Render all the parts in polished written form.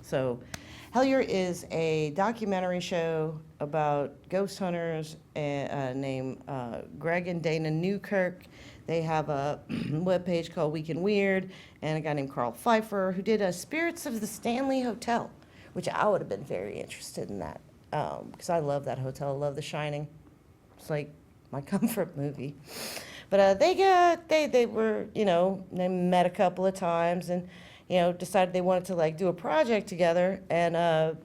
So Hellier is a documentary show about ghost hunters named Greg and Dana Newkirk. They have a webpage called Week in Weird, and a guy named Carl Pfeiffer who did Spirits of the Stanley Hotel, which I would have been very interested in that because I love that hotel. I love The Shining. It's like my comfort movie. But they were, they met a couple of times and, decided they wanted to like do a project together. And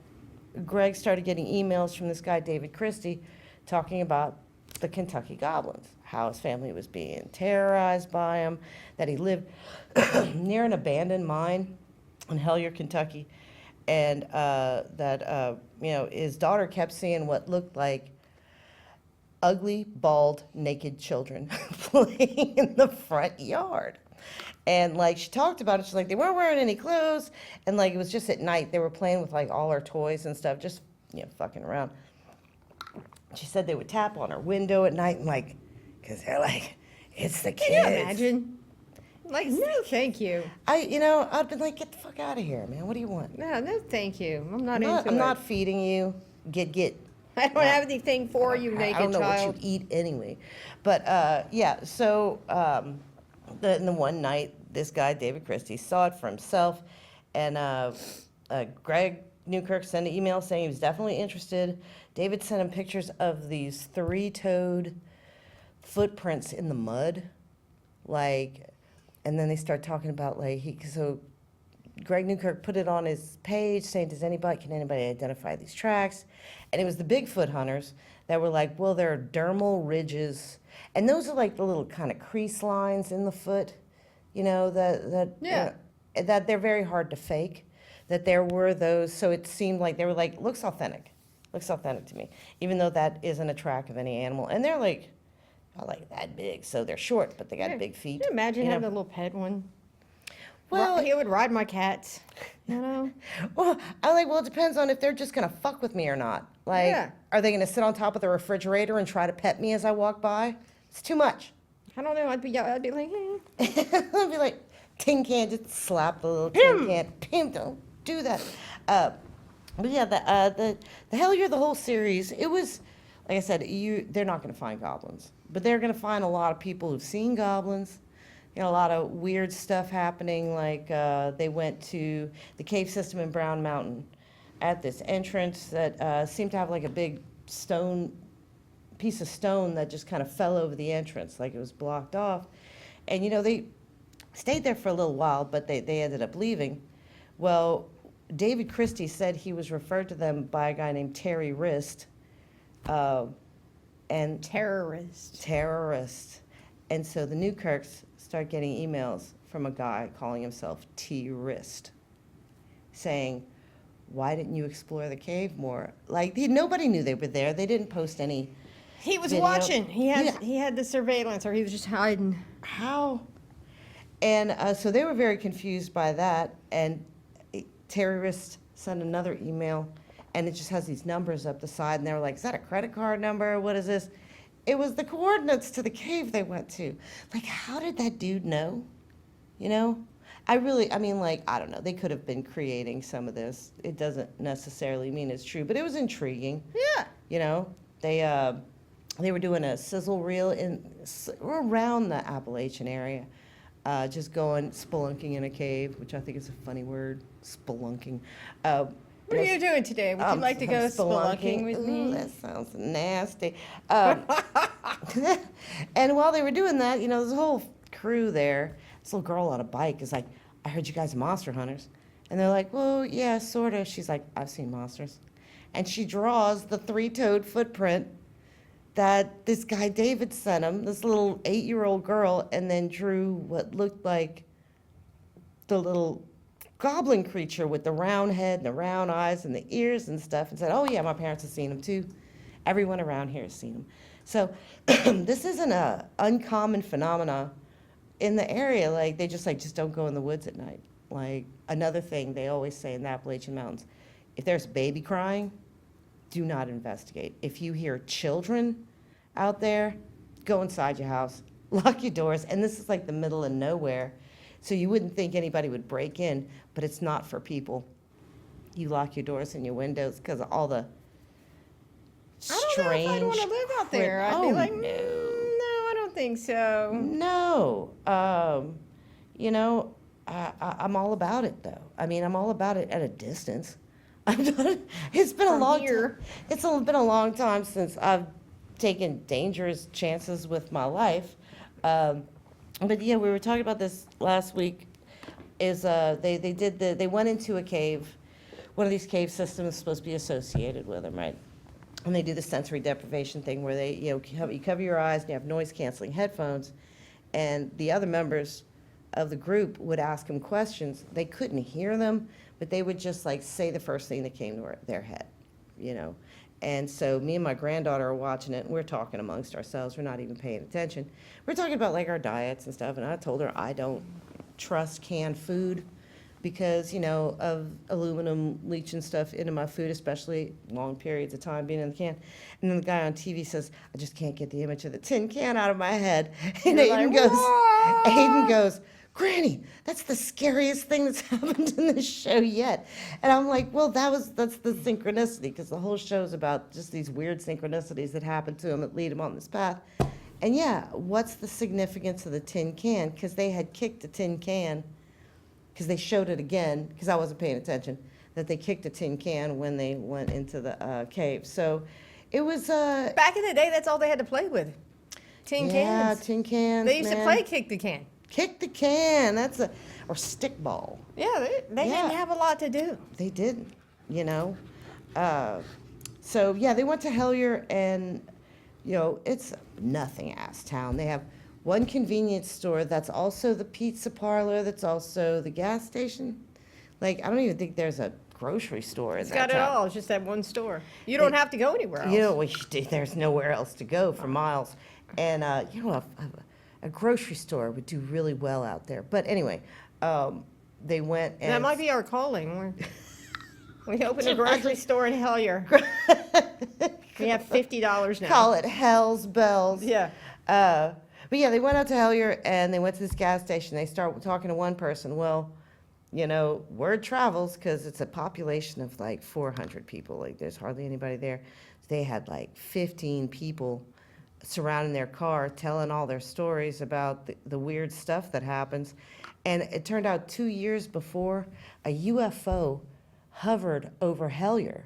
Greg started getting emails from this guy, David Christie, talking about the Kentucky Goblins, how his family was being terrorized by them, that he lived near an abandoned mine in Hellier, Kentucky, and his daughter kept seeing what looked like ugly, bald, naked children playing in the front yard. And like she talked about it, she's like, they weren't wearing any clothes, and like it was just at night. They were playing with like all our toys and stuff, just fucking around. She said they would tap on her window at night and like, because they're like, it's the kids. Can you imagine? Like, no, thank you. I'd been like, get the fuck out of here, man. What do you want? No, thank you. I'm not into it. I'm not feeding you. Get. I don't have anything for you, naked child. I don't know what you eat anyway. But, so the one night, this guy, David Christie, saw it for himself, and Greg Newkirk sent an email saying he was definitely interested. David sent him pictures of these three-toed footprints in the mud, and then they start talking about, so Greg Newkirk put it on his page saying, can anybody identify these tracks? And it was the Bigfoot hunters that were like, well, there are dermal ridges. And those are like the little kind of crease lines in the foot, that they're very hard to fake, that there were those. So it seemed like they were like, looks authentic to me, even though that isn't a track of any animal. And they're like, not like that big, so they're short, but they got big feet. Can you imagine having a little pet one? Well, he would ride my cats, Well, it depends on if they're just going to fuck with me or not. Are they going to sit on top of the refrigerator and try to pet me as I walk by? It's too much. I don't know. I'd be like, I'd be like, tin can, just slap the little tin can. Pim, don't do that. But yeah, the Hellier, the whole series, it was, like I said, they're not going to find goblins, but they're going to find a lot of people who've seen goblins. A lot of weird stuff happening, like they went to the cave system in Brown Mountain at this entrance that seemed to have like a big piece of stone that just kind of fell over the entrance, like it was blocked off. And, they stayed there for a little while, but they ended up leaving. Well, David Christie said he was referred to them by a guy named Terry Wrist. And Terrorist. And so the Newkirks start getting emails from a guy calling himself T-Wrist, saying, why didn't you explore the cave more? Nobody knew they were there. They didn't post any he was video. watching. He had the surveillance, or he was just hiding. How? And so they were very confused by that. And Terrorist sent another email, and it just has these numbers up the side. And they were like, is that a credit card number? What is this? It was the coordinates to the cave they went to. How did that dude know? I don't know. They could have been creating some of this. It doesn't necessarily mean it's true, but it was intriguing. Yeah. They were doing a sizzle reel around the Appalachian area, just going spelunking in a cave, which I think is a funny word, spelunking. What are you doing today? Would you like to go spelunking with me? That sounds nasty. And while they were doing that, there's a whole crew there. This little girl on a bike is like, I heard you guys are monster hunters. And they're like, well, yeah, sort of. She's like, I've seen monsters. And she draws the three-toed footprint that this guy David sent him, this little 8-year-old girl, and then drew what looked like the little goblin creature with the round head and the round eyes and the ears and stuff, and said, oh yeah, my parents have seen him too. Everyone around here has seen him. So this isn't a uncommon phenomena in the area. They just don't go in the woods at night. Another thing they always say in the Appalachian Mountains, if there's a baby crying, do not investigate. If you hear children out there, go inside your house, lock your doors, and this is like the middle of nowhere. So you wouldn't think anybody would break in, but it's not for people. you lock your doors and your windows because of all the I don't know if I'd want to live out there. I'd be like, no. no, I don't think so. No. You know, I'm all about it, though. I mean, I'm all about it at a distance. I'm not, it's been a long time. Been a long time since I've taken dangerous chances with my life. But yeah, we were talking about this last week. They went into a cave. One of these cave systems is supposed to be associated with them, right? And they do the sensory deprivation thing where they, you cover your eyes and you have noise canceling headphones, and the other members of the group would ask them questions. They couldn't hear them, but they would just like say the first thing that came to their head, you know. And so me and my granddaughter are watching it, and we're talking amongst ourselves. We're not even paying attention. We're talking about like our diets and stuff, and I told her I don't trust canned food because, you know, of aluminum leaching stuff into my food, especially long periods of time being in the can. And then the guy on TV says, I just can't get the image of the tin can out of my head. And Aiden goes, Granny, that's the scariest thing that's happened in this show yet. And I'm like, well, that's the synchronicity, because the whole show's about just these weird synchronicities that happen to him that lead him on this path. And yeah, what's the significance of the tin can? Because they had kicked a tin can, because they showed it again, because I wasn't paying attention, that they kicked a tin can when they went into the cave. So it was... Back in the day, that's all they had to play with. Tin cans. Yeah, tin cans, They used to play kick the can. Kick the can, or stick ball. Yeah, they didn't have a lot to do. They didn't, you know. So yeah, they went to Hellier, and, you know, it's nothing ass town. They have one convenience store that's also the pizza parlor, that's also the gas station. Like, I don't even think there's a grocery store in It's that got it town. all. It's just that one store. You don't have to go anywhere else. You know, there's nowhere else to go for miles. And, you know, a grocery store would do really well out there. But anyway, they went and... That might be our calling. We opened a grocery store in Hellier. We have $50 now. Call it Hell's Bells. Yeah. But yeah, they went out to Hellier, and they went to this gas station. They start talking to one person. Well, you know, word travels, because it's a population of like 400 people. Like, there's hardly anybody there. They had like 15 people surrounding their car, telling all their stories about the weird stuff that happens. And it turned out 2 years before, a UFO hovered over Hellier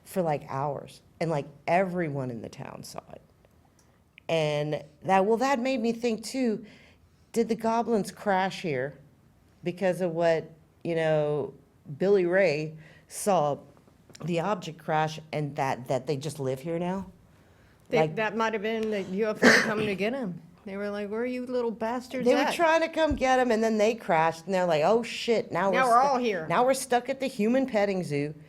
for like hours, and like everyone in the town saw it. And that made me think too, did the goblins crash here because of what, you know, Billy Ray saw the object crash, and that they just live here now? That might have been the UFO coming to get him. They were like, where are you little bastards They at? were trying to come get him, and then they crashed, and they're like, oh shit, now Now we're all here. Now we're stuck at the human petting zoo.